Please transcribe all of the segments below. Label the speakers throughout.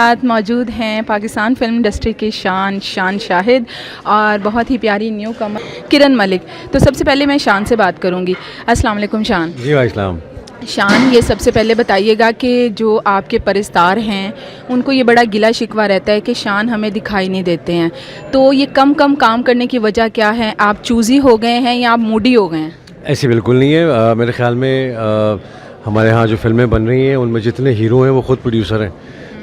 Speaker 1: साथ मौजूद हैं पाकिस्तान फिल्म इंडस्ट्री के शान शाहिद और बहुत ही प्यारी न्यू कमर किरण मलिक। तो सबसे पहले मैं शान से बात करूंगी। अस्सलाम वालेकुम शान।
Speaker 2: जी वालेकुम।
Speaker 1: शान, ये सबसे पहले बताइएगा कि जो आपके परस्तार हैं उनको ये बड़ा गिला शिकवा रहता है कि शान हमें दिखाई नहीं देते हैं, तो ये कम काम करने की वजह क्या है? आप चूज़ी हो गए हैं या आप मूडी हो गए हैं?
Speaker 2: ऐसी बिल्कुल नहीं है। मेरे ख्याल में हमारे यहाँ जो फिल्में बन रही हैं उनमें जितने हीरो हैं वो ख़ुद प्रोड्यूसर हैं,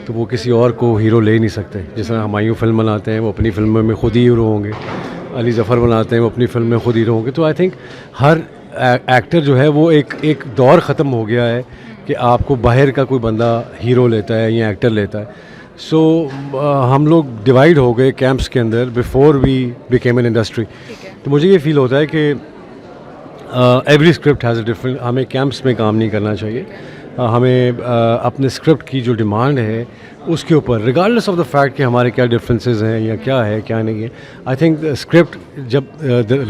Speaker 2: तो वो किसी और को हीरो ले नहीं सकते। जिस तरह हुमायूं फिल्म बनाते हैं वो अपनी फिल्म में ख़ुद ही हीरो होंगे, अली ज़फ़र बनाते हैं वो अपनी फिल्म में ख़ुद हीरो होंगे। तो आई थिंक हर एक्टर जो है वो एक दौर ख़त्म हो गया है कि आपको बाहर का कोई बंदा हीरो लेता है या एक्टर लेता है। सो हम लोग डिवाइड हो गए कैंप्स के अंदर before we became an industry. तो मुझे ये फ़ील होता है कि every script has a different. हमें कैंप्स में काम नहीं करना चाहिए। हमें अपने स्क्रिप्ट की जो डिमांड है उसके ऊपर रिगार्डलेस ऑफ द फैक्ट कि हमारे क्या डिफरेंसेस हैं या क्या है क्या नहीं है, आई थिंक स्क्रिप्ट जब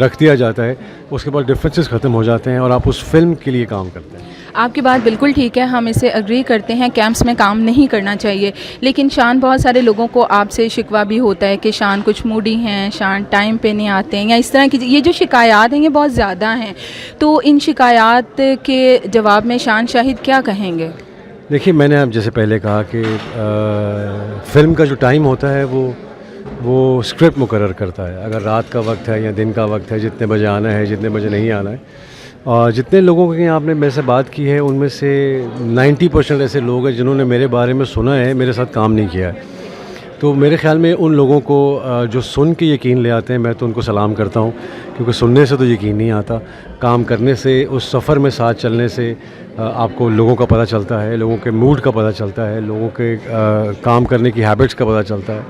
Speaker 2: रख दिया जाता है उसके बाद डिफरेंसेस ख़त्म हो जाते हैं और आप उस फिल्म के लिए काम करते हैं।
Speaker 1: आपकी बात बिल्कुल ठीक है, हम इसे एग्री करते हैं, कैंप्स में काम नहीं करना चाहिए। लेकिन शान, बहुत सारे लोगों को आपसे शिकवा भी होता है कि शान कुछ मूडी हैं, शान टाइम पे नहीं आते हैं, या इस तरह की ये जो शिकायत हैं ये बहुत ज़्यादा हैं। तो इन शिकायत के जवाब में शान शाहिद क्या कहेंगे?
Speaker 2: देखिए, मैंने अब जैसे पहले कहा कि फ़िल्म का जो टाइम होता है वो स्क्रिप्ट मुकर्रर करता है। अगर रात का वक्त है या दिन का वक्त है, जितने बजे आना है जितने बजे नहीं आना है। और जितने लोगों की आपने मेरे से बात की है उनमें से 90% ऐसे लोग हैं जिन्होंने मेरे बारे में सुना है, मेरे साथ काम नहीं किया है। तो मेरे ख़्याल में उन लोगों को जो सुन के यकीन ले आते हैं, मैं तो उनको सलाम करता हूँ, क्योंकि सुनने से तो यकीन नहीं आता, काम करने से, उस सफ़र में साथ चलने से आपको लोगों का पता चलता है, लोगों के मूड का पता चलता है, लोगों के काम करने की हैबिट्स का पता चलता है।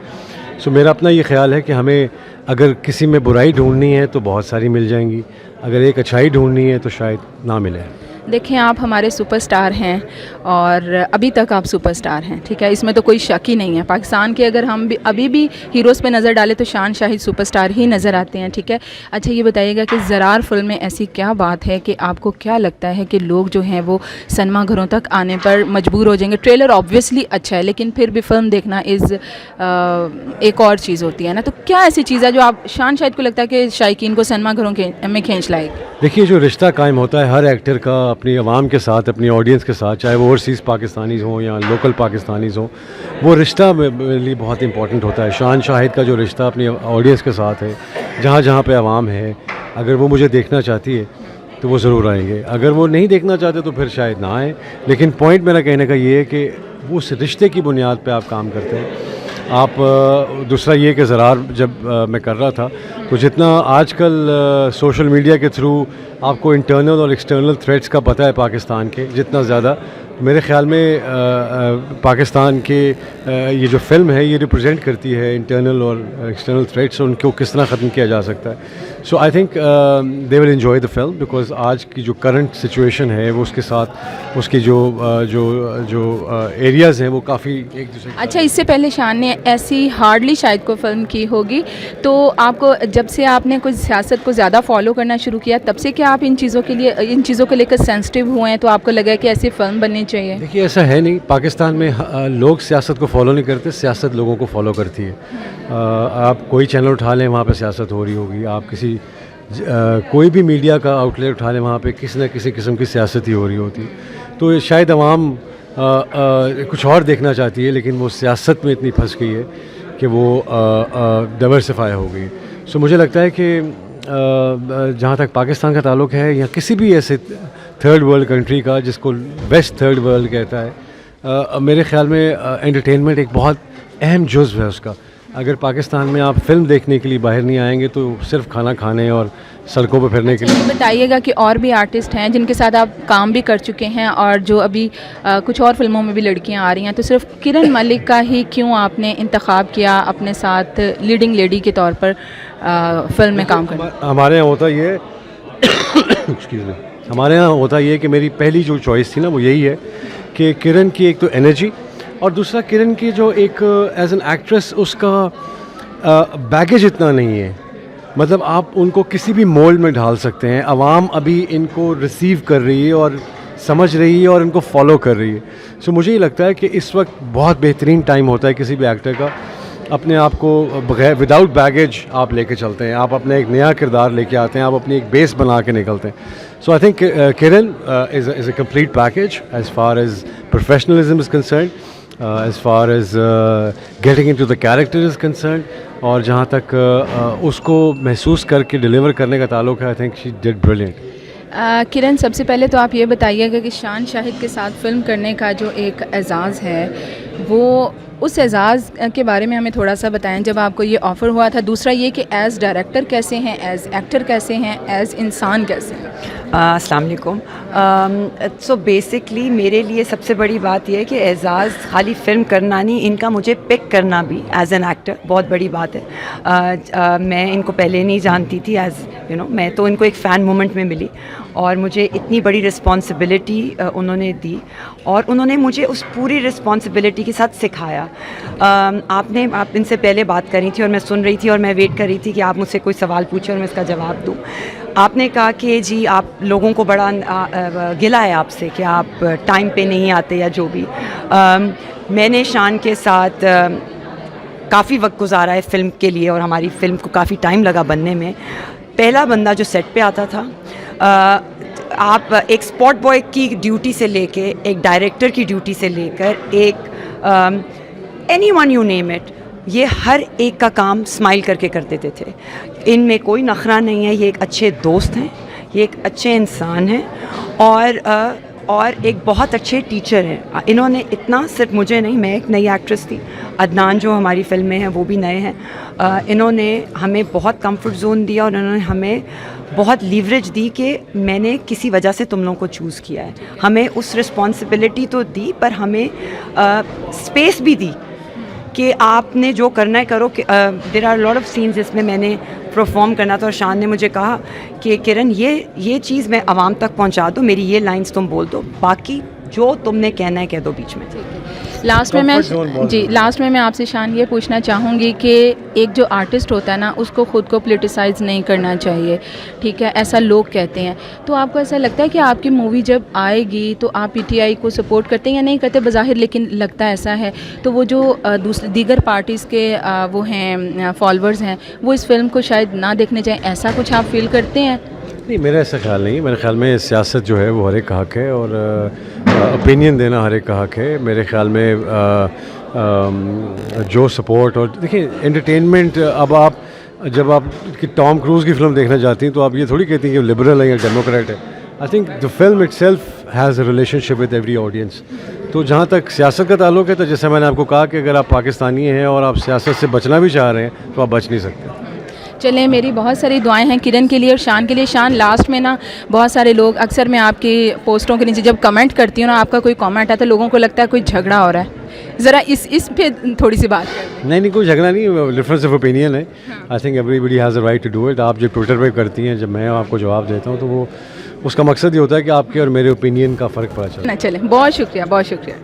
Speaker 2: सो मेरा अपना ये ख्याल है कि हमें अगर किसी में बुराई ढूंढनी है तो बहुत सारी मिल जाएंगी, अगर एक अच्छाई ढूंढनी है तो शायद ना मिले।
Speaker 1: देखें, आप हमारे सुपरस्टार हैं और अभी तक आप सुपरस्टार हैं, ठीक है, इसमें तो कोई शक ही नहीं है। पाकिस्तान के अगर हम भी अभी भी हीरोज़ पे नज़र डालें तो शान शाहिद सुपरस्टार ही नज़र आते हैं, ठीक है। अच्छा, ये बताइएगा कि ज़रार फिल्म में ऐसी क्या बात है कि आपको क्या लगता है कि लोग जो हैं वो सिनेमा घरों तक आने पर मजबूर हो जाएंगे? ट्रेलर ऑब्वियसली अच्छा है, लेकिन फिर भी फिल्म देखना एक और चीज़ होती है ना। तो क्या ऐसी चीज़ है जो आप शान शाहिद को लगता है कि शायकीन को सिनेमा घरों में खींच लाएगी?
Speaker 2: देखिए, जो रिश्ता कायम होता है हर एक्टर का अपनी आवाम के साथ, अपनी ऑडियंस के साथ, चाहे वो ओवरसीज़ पाकिस्तानीज़ हों या लोकल पाकिस्तानीज़ हों, वो रिश्ता मेरे लिए बहुत इंपॉर्टेंट होता है। शान शाहिद का जो रिश्ता अपनी ऑडियंस के साथ है, जहाँ जहाँ पे आवाम है, अगर वो मुझे देखना चाहती है तो वो ज़रूर आएंगे, अगर वो नहीं देखना चाहते तो फिर शायद ना आए। लेकिन पॉइंट मेरा कहने का ये है कि उस रिश्ते की बुनियाद पर आप काम करते हैं। आप दूसरा ये कि ज़रार जब मैं कर रहा था तो जितना आजकल सोशल मीडिया के थ्रू आपको इंटरनल और एक्सटर्नल थ्रेट्स का पता है पाकिस्तान के, जितना ज़्यादा मेरे ख़्याल में पाकिस्तान के ये जो फ़िल्म है ये रिप्रेजेंट करती है इंटरनल और एक्सटर्नल थ्रेट्स, उनको किस तरह ख़त्म किया जा सकता है। So I think they will enjoy the film, because आज की जो करंट सिचुएशन है वो उसके साथ उसकी जो एरियाज़ हैं वो काफ़ी एक दूसरे। अच्छा,
Speaker 1: इससे पहले शान ने ऐसी हार्डली शायद को फिल्म की होगी, तो आपको जब से आपने कुछ सियासत को ज़्यादा फॉलो करना शुरू किया तब से क्या आप इन चीज़ों को लेकर सेंसिटिव हुए हैं, तो आपको लगा है कि ऐसी फिल्म बननी चाहिए?
Speaker 2: देखिए, ऐसा है नहीं, पाकिस्तान में लोग सियासत को फॉलो नहीं करते, सियासत लोगों को फॉलो करती है। आप कोई चैनल उठा लें वहाँ पे सियासत हो रही होगी, आप किसी कोई भी मीडिया का आउटलेट उठा लें वहाँ पे किसी न किसी किस्म की सियासत ही हो रही होती। तो शायद अवाम कुछ और देखना चाहती है, लेकिन वो सियासत में इतनी फंस गई है कि वो डाइवर्सिफाई हो गई। सो मुझे लगता है कि जहाँ तक पाकिस्तान का ताल्लुक़ है या किसी भी ऐसे थर्ड वर्ल्ड कंट्री का जिसको वेस्ट थर्ड वर्ल्ड कहता है, मेरे ख़्याल में एंटरटेनमेंट एक बहुत अहम जुज़्व है उसका। अगर पाकिस्तान में आप फिल्म देखने के लिए बाहर नहीं आएंगे तो सिर्फ खाना खाने और सड़कों पर फिरने के लिए।
Speaker 1: बताइएगा कि और भी आर्टिस्ट हैं जिनके साथ आप काम भी कर चुके हैं और जो अभी कुछ और फिल्मों में भी लड़कियां आ रही हैं, तो सिर्फ किरण मलिक का ही क्यों आपने इंतखाब किया अपने साथ लीडिंग लेडी के तौर पर फिल्म में काम करना?
Speaker 2: हमारे यहाँ होता ये एक्सक्यूज़ मी, हमारे यहाँ होता ये कि मेरी पहली जो चॉइस थी ना वो यही है कि किरण की एक तो एनर्जी और दूसरा किरण की जो एक एज एन एक्ट्रेस उसका बैगेज इतना नहीं है, मतलब आप उनको किसी भी मोल्ड में ढाल सकते हैं। आवाम अभी इनको रिसीव कर रही है और समझ रही है और इनको फॉलो कर रही है। सो मुझे ये लगता है कि इस वक्त बहुत बेहतरीन टाइम होता है किसी भी एक्टर का, अपने आप को बगैर विदाउट बैगेज आप लेके चलते हैं, आप अपना एक नया किरदार लेके आते हैं, आप अपनी एक बेस बना के निकलते हैं। So I think Kiran is a complete package as far as professionalism is concern, as far as getting into the character is concerned, और जहाँ तक उसको महसूस करके डिलीवर करने का ताल्लुक है, I think she did brilliant.
Speaker 1: Kiran, सबसे पहले तो आप ये बताइएगा कि शान शाहिद के साथ फिल्म करने का जो एक एजाज़ है, वो उस एजाज़ के बारे में हमें थोड़ा सा बताएं। जब आपको ये ऑफ़र हुआ था, दूसरा ये कि एज़ डायरेक्टर कैसे हैं, एज़ एक्टर कैसे हैं, एज़ इंसान कैसे हैं?
Speaker 3: अस्सलाम वालेकुम। सो बेसिकली मेरे लिए सबसे बड़ी बात यह है कि एजाज़ खाली फ़िल्म करना नहीं, इनका मुझे पिक करना भी एज़ एन एक्टर बहुत बड़ी बात है। मैं इनको पहले नहीं जानती थी, एज़ यू नो, मैं तो इनको एक फ़ैन मोमेंट में मिली और मुझे इतनी बड़ी रिस्पॉन्सिबिलिटी उन्होंने दी और उन्होंने मुझे उस पूरी रिस्पॉन्सिबिलिटी के साथ सिखाया। आप इनसे पहले बात करी थी और मैं सुन रही थी और मैं वेट कर रही थी कि आप मुझसे कोई सवाल पूछें और मैं इसका जवाब दूँ। आपने कहा कि जी आप लोगों को बड़ा गिला है आपसे कि आप टाइम पे नहीं आते या जो भी। मैंने शान के साथ काफ़ी वक्त गुजारा है फ़िल्म के लिए और हमारी फ़िल्म को काफ़ी टाइम लगा बनने में। पहला बंदा जो सेट पे आता था, आप एक स्पॉट बॉय की ड्यूटी से लेके एक डायरेक्टर की ड्यूटी से लेकर एक एनीवन यू नेम इट, ये हर एक का काम स्माइल करके कर देते थे। इनमें कोई नखरा नहीं है, ये एक अच्छे दोस्त हैं, ये एक अच्छे इंसान हैं और एक बहुत अच्छे टीचर हैं। इन्होंने इतना, सिर्फ मुझे नहीं, मैं एक नई एक्ट्रेस थी, अदनान जो हमारी फ़िल्म में हैं वो भी नए हैं। इन्होंने हमें बहुत कंफर्ट जोन दिया और इन्होंने हमें बहुत लीवरेज दी कि मैंने किसी वजह से तुम लोगों को चूज़ किया है। हमें उस रिस्पॉन्सिबिलिटी तो दी पर हमें स्पेस भी दी कि आपने जो करना है करो। There are lot of scenes जिसमें मैंने परफॉर्म करना था और शान ने मुझे कहा कि किरण ये चीज़ मैं आवाम तक पहुंचा दो, मेरी ये लाइंस तुम बोल दो, बाकी जो तुमने कहना है कह दो बीच में।
Speaker 1: लास्ट में मैं आपसे शान ये पूछना चाहूँगी कि एक जो आर्टिस्ट होता है ना, उसको ख़ुद को पोलिटिसाइज़ नहीं करना चाहिए, ठीक है, ऐसा लोग कहते हैं। तो आपको ऐसा लगता है कि आपकी मूवी जब आएगी तो आप पीटीआई को सपोर्ट करते हैं या नहीं करते बज़ाहिर, लेकिन लगता ऐसा है, तो वो जो दीगर पार्टीज़ के वो हैं फॉलोअर्स हैं, वो इस फिल्म को शायद ना देखने जाएँ, ऐसा कुछ आप फील करते हैं?
Speaker 2: नहीं, मेरा ऐसा ख्याल नहीं है। मेरे ख्याल में सियासत जो है वो हर एक का हक है और ओपिनियन देना हर एक का हक है। मेरे ख्याल में जो सपोर्ट, और देखिए एंटरटेनमेंट, अब जब आप टॉम क्रूज़ की फ़िल्म देखना चाहती हैं तो आप ये थोड़ी कहती हैं कि लिबरल है या डेमोक्रेट है। I think the film itself has a relationship with every audience. तो जहाँ तक सियासत का ताल्लुक है, तो जैसे मैंने आपको कहा कि अगर आप पाकिस्तानी हैं और आप सियासत से बचना भी चाह रहे हैं तो आप बच नहीं सकते।
Speaker 1: चलें, मेरी बहुत सारी दुआएं हैं किरण के लिए और शान के लिए। शान, लास्ट में ना बहुत सारे लोग, अक्सर मैं आपकी पोस्टों के नीचे जब कमेंट करती हूँ ना, आपका कोई कमेंट आता है, लोगों को लगता है कोई झगड़ा हो रहा है। ज़रा इस पे थोड़ी सी बात करें।
Speaker 2: नहीं, कोई झगड़ा नहीं, डिफरेंस ऑफ ओपिनियन है। I think everybody has a right to do it. आप जो ट्विटर पे करती हैं, जब मैं आपको जवाब देता हूँ, तो वो उसका मकसद ये होता है कि आपके और मेरे ओपिनियन का फ़र्क पता चले।
Speaker 1: चलें, बहुत शुक्रिया, बहुत शुक्रिया।